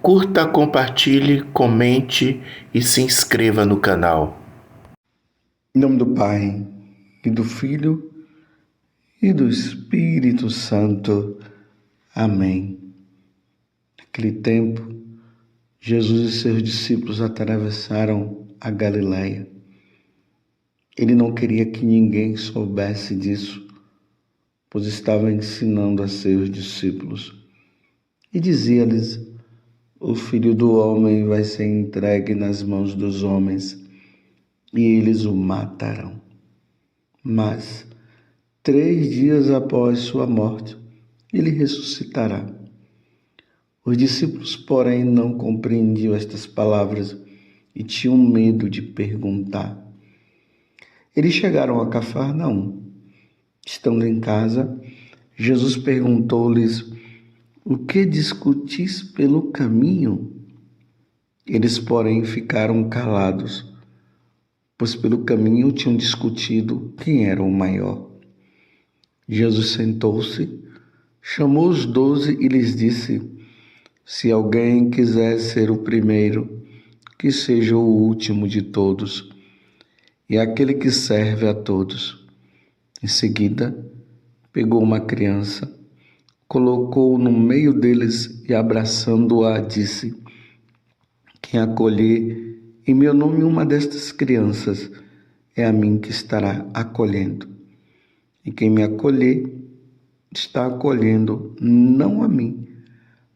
Curta, compartilhe, comente e se inscreva no canal. Em nome do Pai, e do Filho, e do Espírito Santo. Amém. Naquele tempo, Jesus e seus discípulos atravessaram a Galileia. Ele não queria que ninguém soubesse disso, pois estava ensinando a seus discípulos. E dizia-lhes: o Filho do Homem vai ser entregue nas mãos dos homens, e eles o matarão. Mas 3 dias após sua morte, ele ressuscitará. Os discípulos, porém, não compreendiam estas palavras e tinham medo de perguntar. Eles chegaram a Cafarnaum. Estando em casa, Jesus perguntou-lhes: o que discutis pelo caminho? Eles, porém, ficaram calados, pois pelo caminho tinham discutido quem era o maior. Jesus sentou-se, chamou os 12 e lhes disse: se alguém quiser ser o primeiro, que seja o último de todos e aquele que serve a todos. Em seguida, pegou uma criança, colocou-o no meio deles e, abraçando-a, disse: quem acolher em meu nome uma destas crianças, é a mim que estará acolhendo. E quem me acolher, está acolhendo não a mim,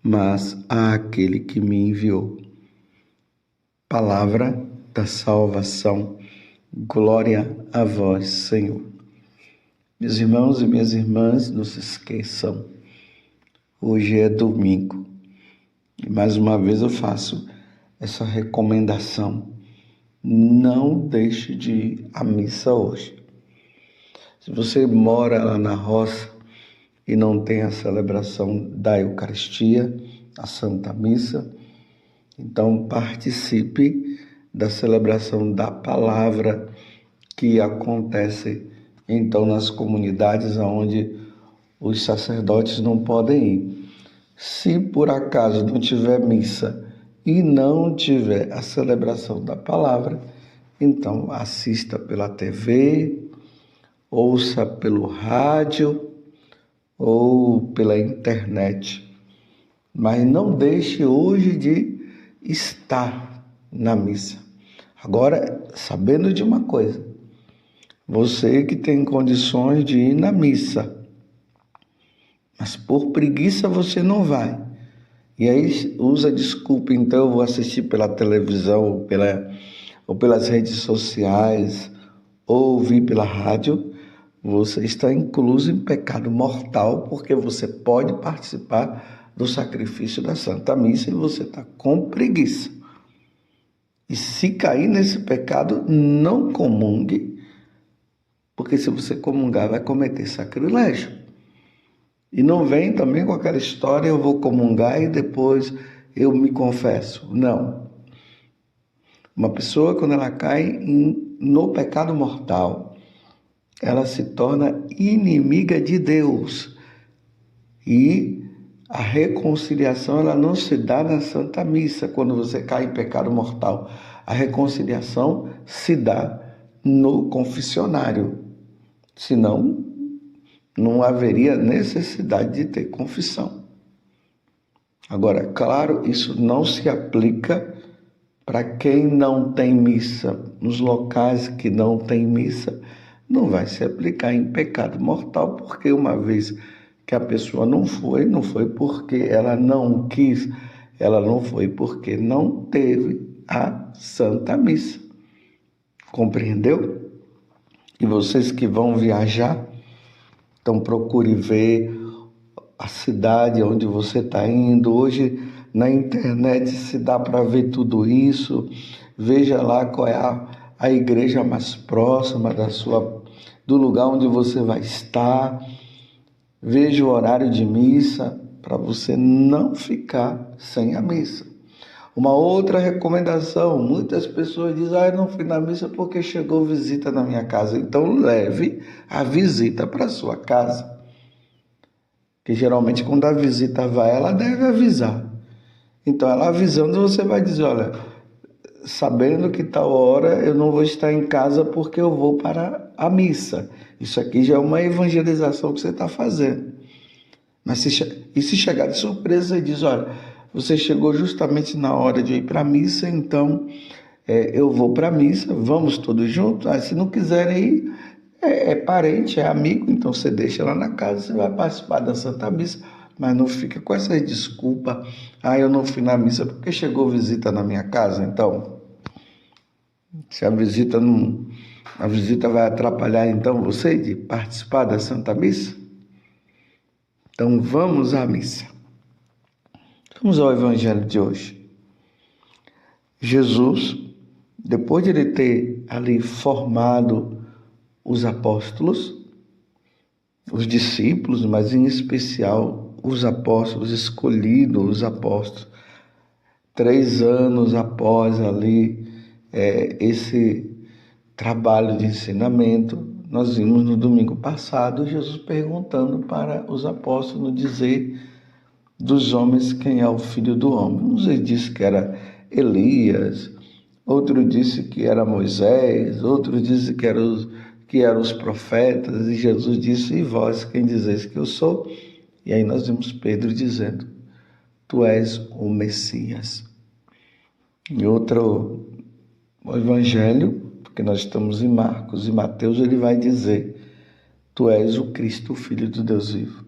mas àquele que me enviou. Palavra da salvação. Glória a vós, Senhor. Meus irmãos e minhas irmãs, não se esqueçam, hoje é domingo. E mais uma vez eu faço essa recomendação: não deixe de ir à missa hoje. Se você mora lá na roça e não tem a celebração da Eucaristia, a Santa Missa, então participe da celebração da palavra que acontece então nas comunidades onde os sacerdotes não podem ir. Se por acaso não tiver missa e não tiver a celebração da palavra, então assista pela TV, ouça pelo rádio ou pela internet. Mas não deixe hoje de estar na missa. Agora, sabendo de uma coisa, você que tem condições de ir na missa, mas por preguiça você não vai. E aí usa desculpa, então eu vou assistir pela televisão ou pelas redes sociais, ou ouvir pela rádio. Você está incluso em pecado mortal, porque você pode participar do sacrifício da Santa Missa e você está com preguiça. E se cair nesse pecado, não comungue, porque se você comungar, vai cometer sacrilégio. E não vem também com aquela história: eu vou comungar e depois eu me confesso. Não. Uma pessoa, quando ela cai no pecado mortal, ela se torna inimiga de Deus. E a reconciliação, ela não se dá na Santa Missa quando você cai em pecado mortal. A reconciliação se dá no confessionário. Senão, não haveria necessidade de ter confissão. Agora, claro, isso não se aplica para quem não tem missa. Nos locais que não tem missa, não vai se aplicar em pecado mortal, porque uma vez que a pessoa não foi porque ela não quis, ela não foi porque não teve a Santa Missa. Compreendeu? E vocês que vão viajar, então procure ver a cidade onde você está indo. Hoje na internet se dá para ver tudo isso. Veja lá qual é a igreja mais próxima do lugar onde você vai estar. Veja o horário de missa para você não ficar sem a missa. Uma outra recomendação: muitas pessoas dizem: eu não fui na missa porque chegou visita na minha casa. Então leve a visita para sua casa. Que geralmente quando a visita vai, ela deve avisar: Então, ela avisando, você vai dizer, olha, sabendo que tal hora eu não vou estar em casa porque eu vou para a missa. Isso aqui já é uma evangelização que você está fazendo. Mas se chegar de surpresa e diz, olha, você chegou justamente na hora de ir para a missa, então eu vou para a missa, vamos todos juntos. Se não quiserem ir, é parente, é amigo, então você deixa lá na casa, você vai participar da Santa Missa, mas não fica com essa desculpa, eu não fui na missa porque chegou visita na minha casa. Então, se a visita não, a visita vai atrapalhar então você de participar da Santa Missa? Então vamos à missa. Vamos ao Evangelho de hoje. Jesus, depois de ele ter ali formado os apóstolos, os discípulos, mas em especial os apóstolos, escolhidos os apóstolos, 3 anos após ali esse trabalho de ensinamento, nós vimos no domingo passado Jesus perguntando para os apóstolos no dizer dos homens quem é o Filho do Homem. Uns ele disse que era Elias, outro disse que era Moisés, outro disse que eram os profetas, e Jesus disse, e vós quem dizeis que eu sou? E aí nós vimos Pedro dizendo, tu és o Messias. E outro evangelho, porque nós estamos em Marcos e Mateus, ele vai dizer, tu és o Cristo, o Filho do Deus vivo.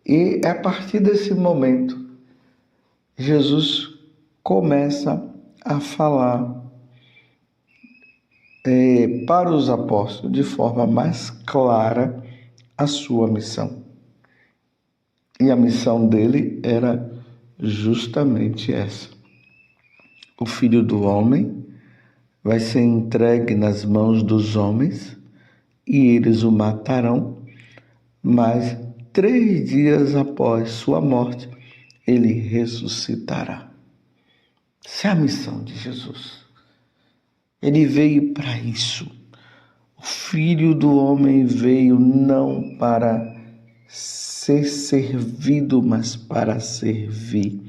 E a partir desse momento, Jesus começa a falar para os apóstolos de forma mais clara a sua missão. E a missão dele era justamente essa. O Filho do Homem vai ser entregue nas mãos dos homens e eles o matarão, mas 3 dias após sua morte, ele ressuscitará. Essa é a missão de Jesus. Ele veio para isso. O Filho do Homem veio não para ser servido, mas para servir.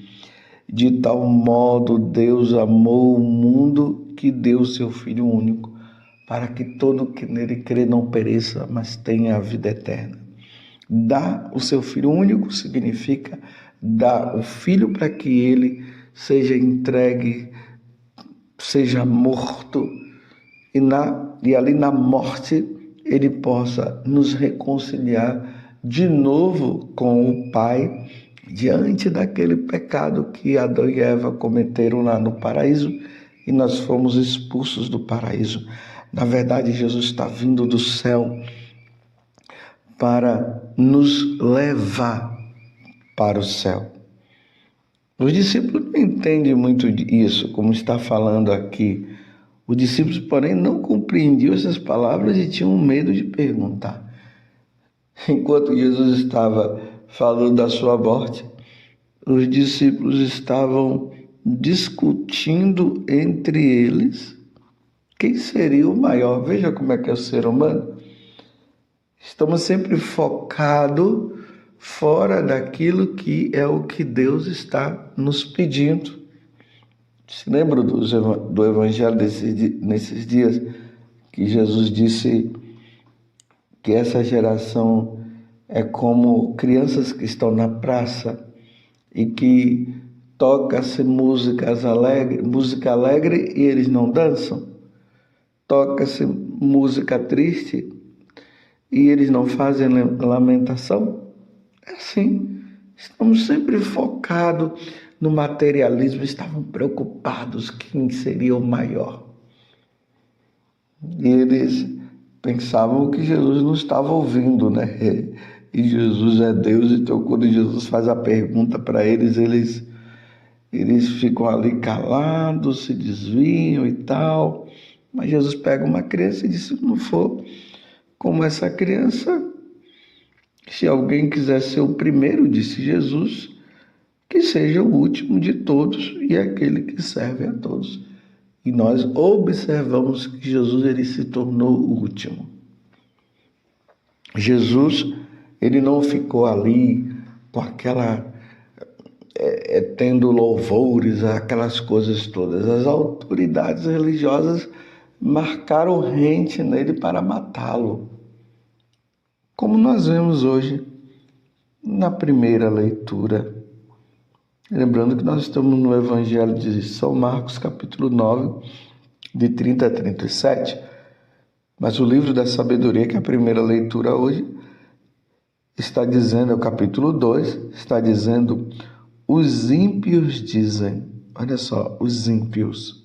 De tal modo Deus amou o mundo que deu seu Filho único, para que todo que nele crê não pereça, mas tenha a vida eterna. Dar o seu Filho único significa dar o Filho para que ele seja entregue, seja morto, e ali na morte ele possa nos reconciliar de novo com o Pai, diante daquele pecado que Adão e Eva cometeram lá no paraíso e nós fomos expulsos do paraíso. Na verdade, Jesus está vindo do céu para nos levar para o céu. Os discípulos não entendem muito isso, como está falando aqui. Os discípulos, porém, não compreendiam essas palavras e tinham medo de perguntar. Enquanto Jesus estava falando da sua morte, os discípulos estavam discutindo entre eles quem seria o maior. Veja como é que é o ser humano. Estamos sempre focados fora daquilo que é o que Deus está nos pedindo. Se lembra do Evangelho nesses dias que Jesus disse que essa geração é como crianças que estão na praça e que toca-se música alegre e eles não dançam? Toca-se música triste e eles não fazem lamentação? É assim, estamos sempre focados no materialismo, estavam preocupados quem seria o maior. E eles pensavam que Jesus não estava ouvindo, né? E Jesus é Deus, então quando Jesus faz a pergunta para eles, eles ficam ali calados, se desviam e tal. Mas Jesus pega uma criança e diz, se não for como essa criança, se alguém quiser ser o primeiro, disse Jesus, que seja o último de todos e aquele que serve a todos. E nós observamos que Jesus ele se tornou o último. Jesus ele não ficou ali com tendo louvores, aquelas coisas todas. As autoridades religiosas marcaram rente nele para matá-lo, como nós vemos hoje na primeira leitura. Lembrando que nós estamos no Evangelho de São Marcos, capítulo 9, de 30 a 37. Mas o livro da sabedoria, que é a primeira leitura hoje, está dizendo, é o capítulo 2, está dizendo: os ímpios dizem, olha só, os ímpios,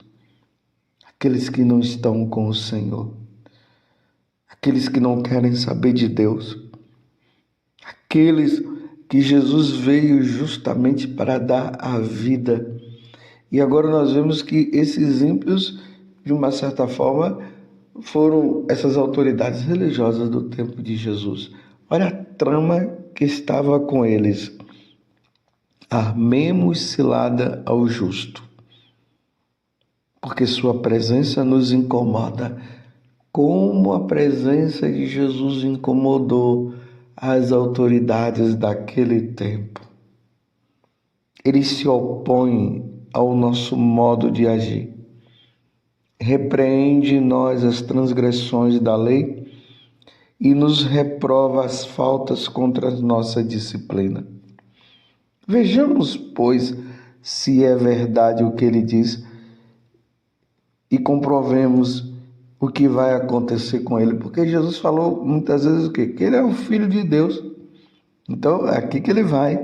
aqueles que não estão com o Senhor, aqueles que não querem saber de Deus, aqueles que Jesus veio justamente para dar a vida. E agora nós vemos que esses ímpios, de uma certa forma, foram essas autoridades religiosas do tempo de Jesus. Olha a trama que estava com eles. Armemos cilada ao justo, porque sua presença nos incomoda, como a presença de Jesus incomodou as autoridades daquele tempo. Eles se opõem ao nosso modo de agir. Repreende em nós as transgressões da lei e nos reprova as faltas contra a nossa disciplina. Vejamos, pois, se é verdade o que ele diz e comprovemos o que vai acontecer com ele, porque Jesus falou muitas vezes o quê? Que ele é o Filho de Deus. Então, é aqui que ele vai,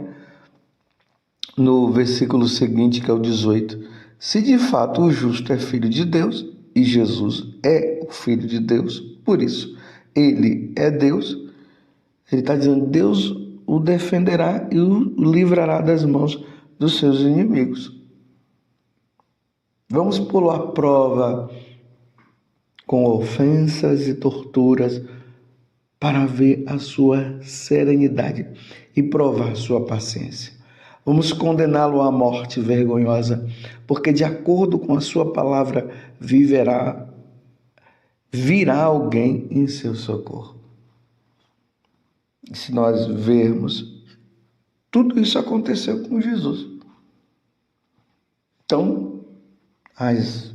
no versículo seguinte, que é o 18. Se de fato o justo é filho de Deus, e Jesus é o Filho de Deus, por isso ele é Deus, ele está dizendo, Deus o defenderá e o livrará das mãos dos seus inimigos. Vamos pô-lo à prova com ofensas e torturas para ver a sua serenidade e provar a sua paciência. Vamos condená-lo à morte vergonhosa, porque de acordo com a sua palavra virá alguém em seu socorro. E se nós vermos, tudo isso aconteceu com Jesus. Então, as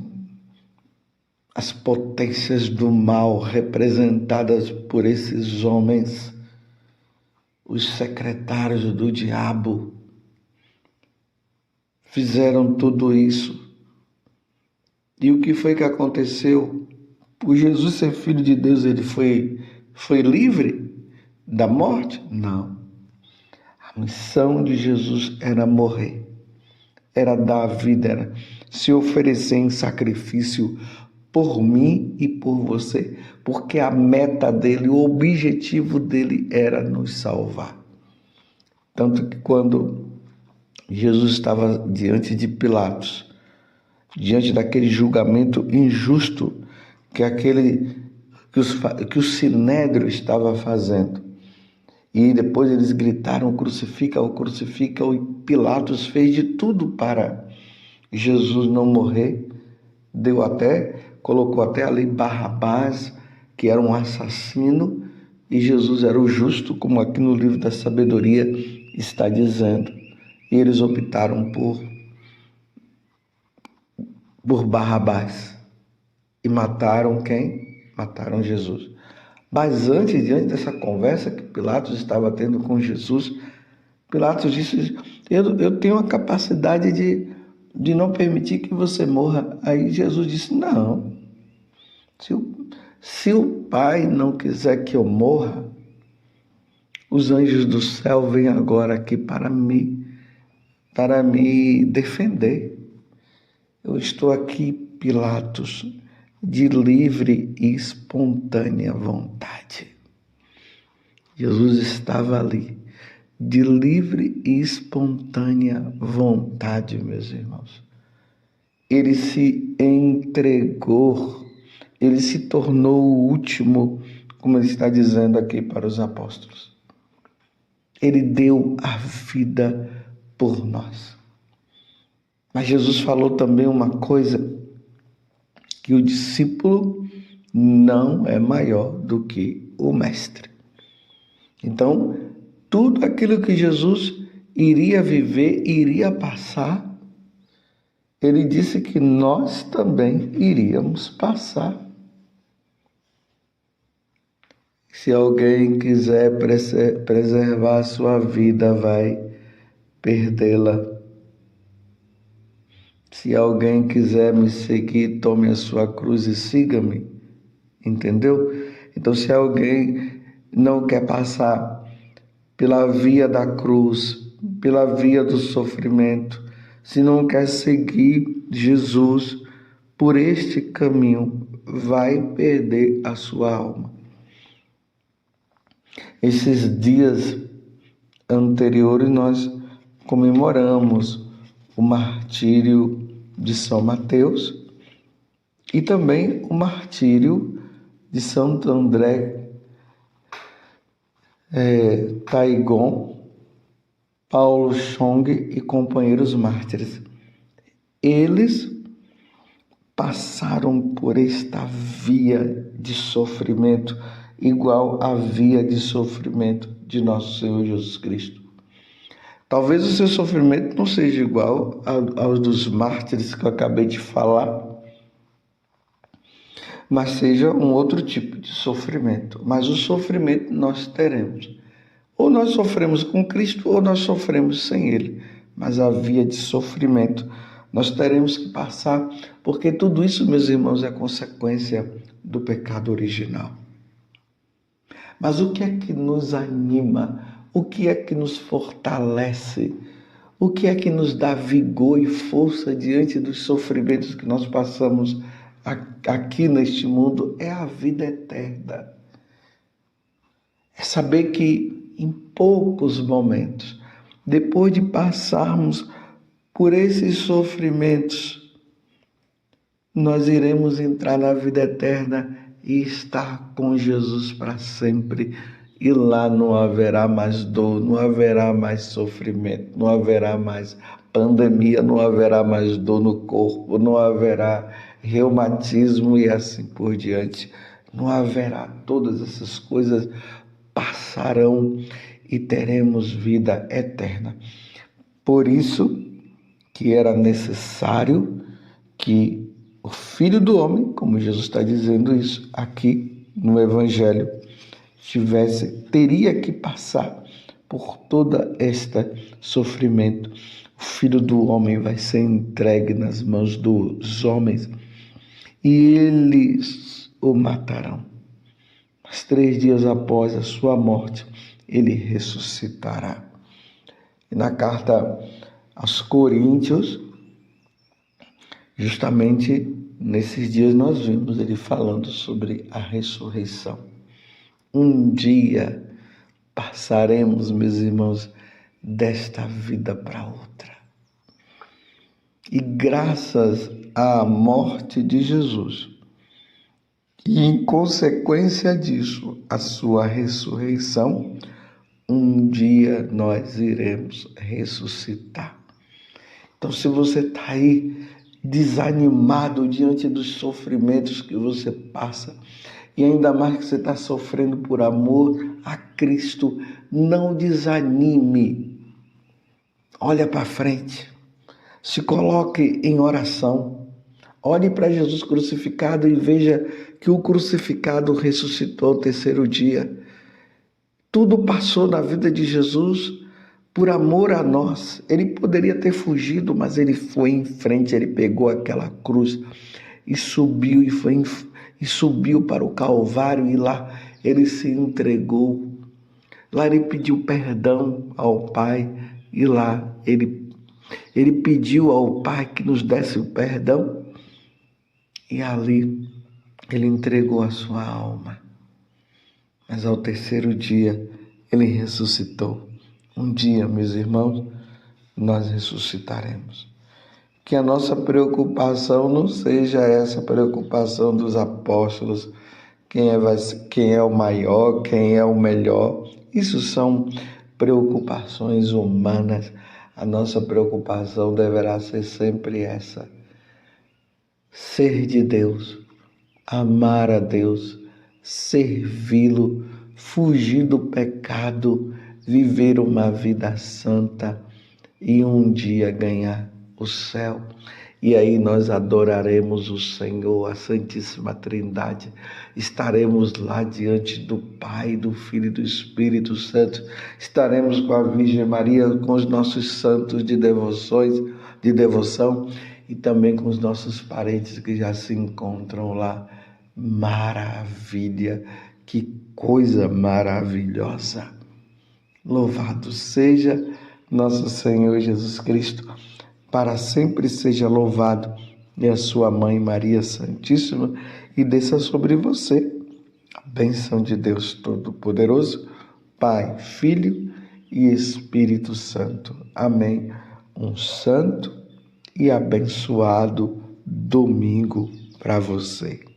potências do mal representadas por esses homens, os secretários do diabo, fizeram tudo isso. E o que foi que aconteceu? Por Jesus ser filho de Deus, ele foi livre da morte? Não. A missão de Jesus era morrer, era dar a vida, era se oferecer em sacrifício por mim e por você, porque a meta dele, o objetivo dele era nos salvar. Tanto que quando Jesus estava diante de Pilatos, diante daquele julgamento injusto que o Sinédrio estava fazendo, e depois eles gritaram, crucifica-o, crucifica-o, e Pilatos fez de tudo para Jesus não morrer, colocou até ali Barrabás, que era um assassino, e Jesus era o justo, como aqui no livro da sabedoria está dizendo. E eles optaram por Barrabás. E mataram quem? Mataram Jesus. Mas antes, diante dessa conversa que Pilatos estava tendo com Jesus, Pilatos disse, eu tenho a capacidade de não permitir que você morra. Aí Jesus disse, não. Se o Pai não quiser que eu morra, os anjos do céu vêm agora aqui para me defender. Eu estou aqui, Pilatos, de livre e espontânea vontade. Jesus estava ali, de livre e espontânea vontade, meus irmãos. Ele se entregou, ele se tornou o último, como ele está dizendo aqui para os apóstolos. Ele deu a vida por nós. Mas Jesus falou também uma coisa, que o discípulo não é maior do que o mestre. Então, tudo aquilo que Jesus iria viver, iria passar, ele disse que nós também iríamos passar. Se alguém quiser preservar a sua vida, vai perdê-la. Se alguém quiser me seguir, tome a sua cruz e siga-me. Entendeu? Então, se alguém não quer passar pela via da cruz, pela via do sofrimento, se não quer seguir Jesus por este caminho, vai perder a sua alma. Esses dias anteriores nós comemoramos o martírio de São Mateus e também o martírio de Santo André Taigon, Paulo Chong e companheiros mártires. Eles passaram por esta via de sofrimento igual à via de sofrimento de nosso Senhor Jesus Cristo. Talvez o seu sofrimento não seja igual aos dos mártires que eu acabei de falar, mas seja um outro tipo de sofrimento. Mas o sofrimento nós teremos. Ou nós sofremos com Cristo ou nós sofremos sem Ele. Mas a via de sofrimento nós teremos que passar, porque tudo isso, meus irmãos, é consequência do pecado original. Mas o que é que nos anima? O que é que nos fortalece? O que é que nos dá vigor e força diante dos sofrimentos que nós passamos aqui neste mundo? É a vida eterna. É saber que em poucos momentos, depois de passarmos por esses sofrimentos, nós iremos entrar na vida eterna e estar com Jesus para sempre. E lá não haverá mais dor, não haverá mais sofrimento, não haverá mais pandemia, não haverá mais dor no corpo, não haverá reumatismo e assim por diante. Não haverá, todas essas coisas passarão e teremos vida eterna. Por isso que era necessário que o Filho do Homem, como Jesus está dizendo isso aqui no Evangelho, teria que passar por toda esta sofrimento. O Filho do Homem vai ser entregue nas mãos dos homens e eles o matarão. Mas 3 dias após a sua morte, ele ressuscitará. E na carta aos Coríntios, justamente nesses dias nós vimos ele falando sobre a ressurreição. Um dia passaremos, meus irmãos, desta vida para outra. E graças à morte de Jesus, e em consequência disso, a sua ressurreição, um dia nós iremos ressuscitar. Então, se você está aí desanimado diante dos sofrimentos que você passa, e ainda mais que você está sofrendo por amor a Cristo, não desanime. Olha para frente. Se coloque em oração. Olhe para Jesus crucificado e veja que o crucificado ressuscitou ao 3º dia. Tudo passou na vida de Jesus por amor a nós. Ele poderia ter fugido, mas ele foi em frente, ele pegou aquela cruz e subiu e subiu para o Calvário e lá ele se entregou. Lá ele pediu perdão ao Pai e lá ele pediu ao Pai que nos desse o perdão e ali ele entregou a sua alma. Mas ao 3º dia ele ressuscitou. Um dia, meus irmãos, nós ressuscitaremos. Que a nossa preocupação não seja essa preocupação dos apóstolos, quem é o maior, quem é o melhor. Isso são preocupações humanas. A nossa preocupação deverá ser sempre essa: ser de Deus, amar a Deus, servi-lo, fugir do pecado, viver uma vida santa, e um dia ganhar o céu. E aí nós adoraremos o Senhor, a Santíssima Trindade. Estaremos lá diante do Pai, do Filho e do Espírito Santo. Estaremos com a Virgem Maria, com os nossos santos de devoção e também com os nossos parentes que já se encontram lá. Maravilha! Que coisa maravilhosa! Louvado seja nosso Senhor Jesus Cristo, para sempre seja louvado, e a sua mãe Maria Santíssima, e desça sobre você a bênção de Deus Todo-Poderoso, Pai, Filho e Espírito Santo. Amém. Um santo e abençoado domingo para você.